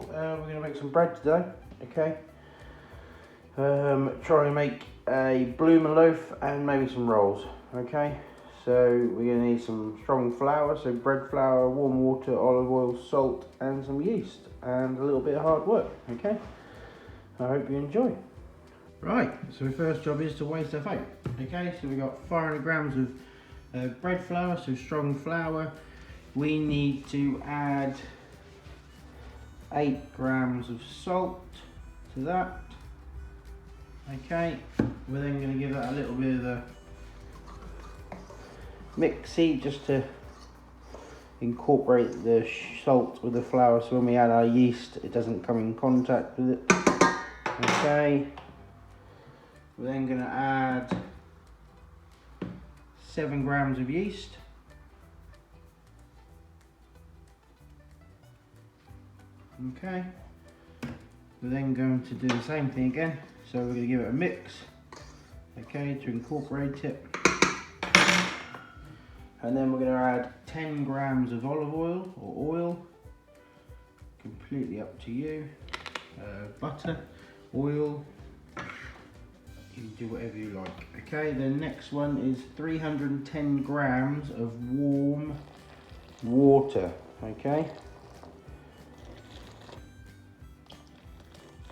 people, we're going to make some bread today, okay? Try and make a bloomer loaf and maybe some rolls, okay? So we're going to need some strong flour, so bread flour, warm water, olive oil, salt and some yeast and a little bit of hard work, okay? I hope you enjoy. Right, so the first job is to weigh stuff out, okay? So we've got 500 grams of bread flour, so strong flour. We need to add 8 grams of salt to that. Okay, we're then going to give that a little bit of a mixy just to incorporate the salt with the flour, so when we add our yeast it doesn't come in contact with it. Okay, we're then going to add 7 grams of yeast. Okay, we're then going to do the same thing again, so we're going to give it a mix, okay, to incorporate it. And then we're going to add 10 grams of olive oil or oil, completely up to you. Butter, oil, you can do whatever you like. Okay, the next one is 310 grams of warm water, okay.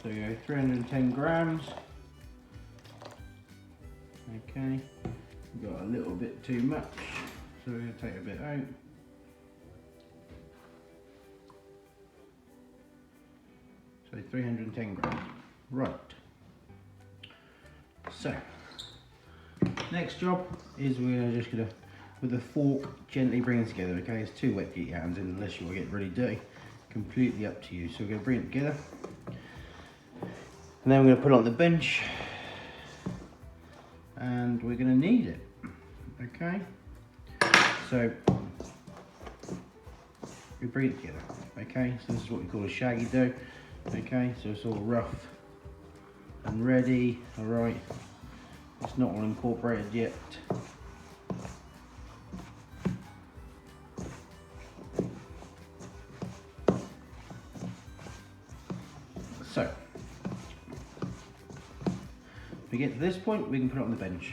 So you go 310 grams. Okay, we've got a little bit too much, so we're going to take a bit out. So 310 grams. Right. So next job is we're just going to, with a fork, gently bring it together. Okay, it's too wet to get your hands in unless you want to get really dirty. Completely up to you. So we're going to bring it together. And then we're going to put it on the bench and we're going to knead it, okay? So we bring it together, okay? So this is what we call a shaggy dough, okay? So it's all rough and ready, all right? It's not all incorporated yet. So we get to this point, we can put it on the bench,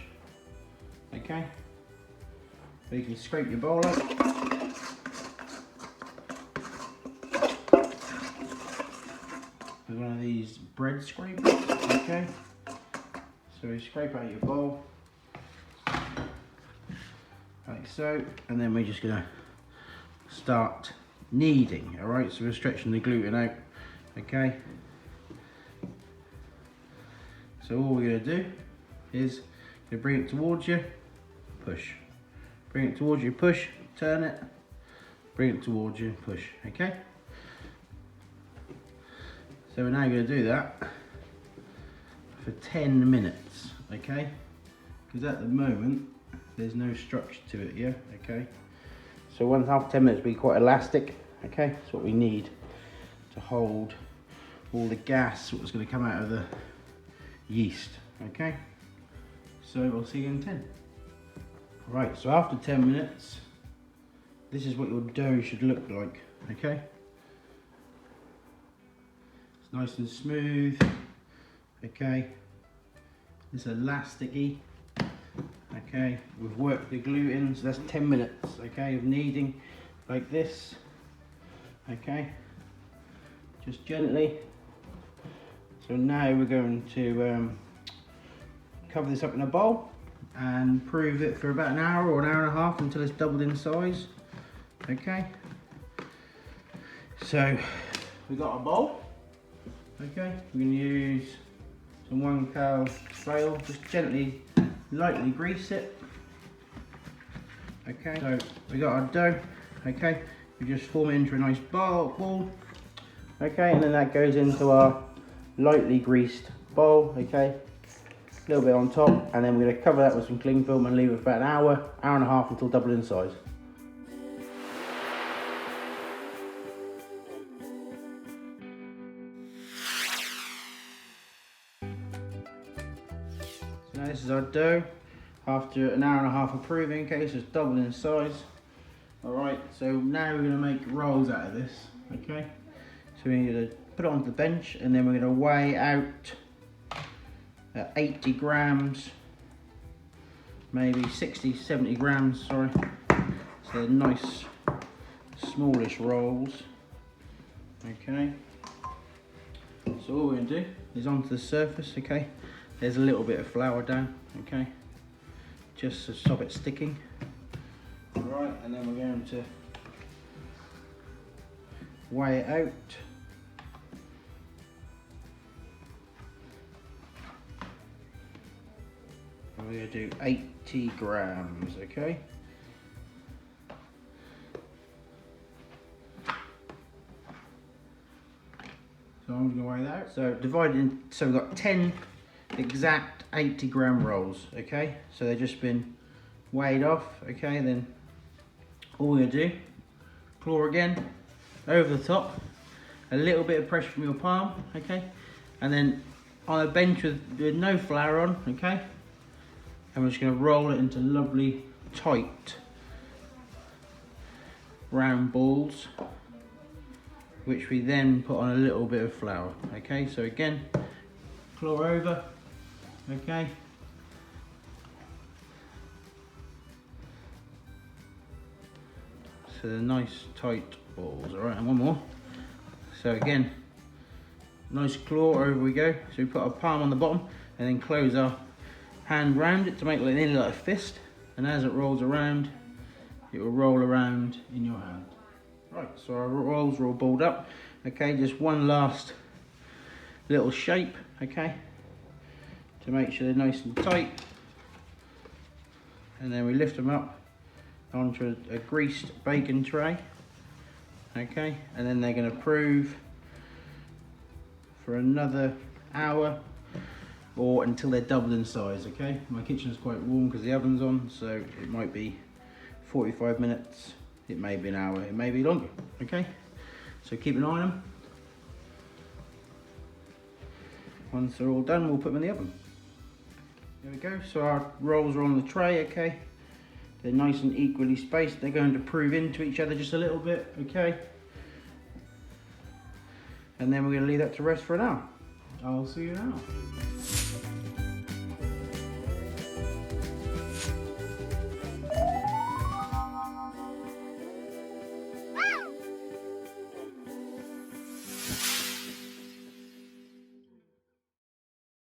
okay? So you can scrape your bowl out. With one of these bread scrapers, okay? So you scrape out your bowl, like so, and then we're just gonna start kneading, all right? So we're stretching the gluten out, okay? So all we're going to do is bring it towards you, push. Bring it towards you, push, turn it, bring it towards you, push, okay? So we're now going to do that for 10 minutes, okay? Because at the moment, there's no structure to it, yeah, okay? So once after 10 minutes, be quite elastic, okay? That's what we need to hold all the gas, what's going to come out of the yeast, okay? So we'll see you in 10. Right, so after 10 minutes, this is what your dough should look like, okay? It's nice and smooth, okay? It's elasticy, okay? We've worked the gluten, so that's 10 minutes, okay, of kneading like this, okay? Just gently. So now we're going to cover this up in a bowl and prove it for about an hour or an hour and a half until it's doubled in size. Okay. So we got a bowl. Okay. We're going to use some 1 cow trail. Just gently, lightly grease it. Okay. So we got our dough. Okay. We just form it into a nice ball. Okay. And then that goes into our lightly greased bowl, okay, a little bit on top, and then we're going to cover that with some cling film and leave it for about an hour and a half until doubled in size. So now this is our dough after an hour and a half of proving, okay, so it's doubled in size. Alright, so now we're going to make rolls out of this, okay. So we need a put it onto the bench, and then we're going to weigh out 80 grams, maybe 60, 70 grams, sorry. So they're nice, smallish rolls. Okay. So all we're going to do is onto the surface, okay. There's a little bit of flour down, okay, just to stop it sticking. Alright, and then we're going to weigh it out. And we're going to do 80 grams, okay. So I'm going to weigh that out. So divided in, so we've got 10 exact 80 gram rolls, okay. So they've just been weighed off, okay. Then all we're going to do, claw again over the top, a little bit of pressure from your palm, okay, and then on a bench with no flour on, okay, and we're just going to roll it into lovely tight round balls, which we then put on a little bit of flour, okay. So again, claw over, okay, so they're nice tight balls. All right, and one more. So again, nice claw, over we go. So we put our palm on the bottom and then close our hand round it to make it nearly like a fist, and as it rolls around, it will roll around in your hand. Right, so our rolls are all balled up, okay. Just one last little shape, okay, to make sure they're nice and tight, and then we lift them up onto a greased bacon tray, okay, and then they're going to prove for another hour or until they're doubled in size, okay. My kitchen is quite warm because the oven's on, so it might be 45 minutes, it may be an hour, it may be longer, okay. So keep an eye on them. Once they're all done, we'll put them in the oven. There we go, so our rolls are on the tray, okay. They're nice and equally spaced. They're going to prove into each other just a little bit, okay. And then we're going to leave that to rest for an hour. I'll see you now.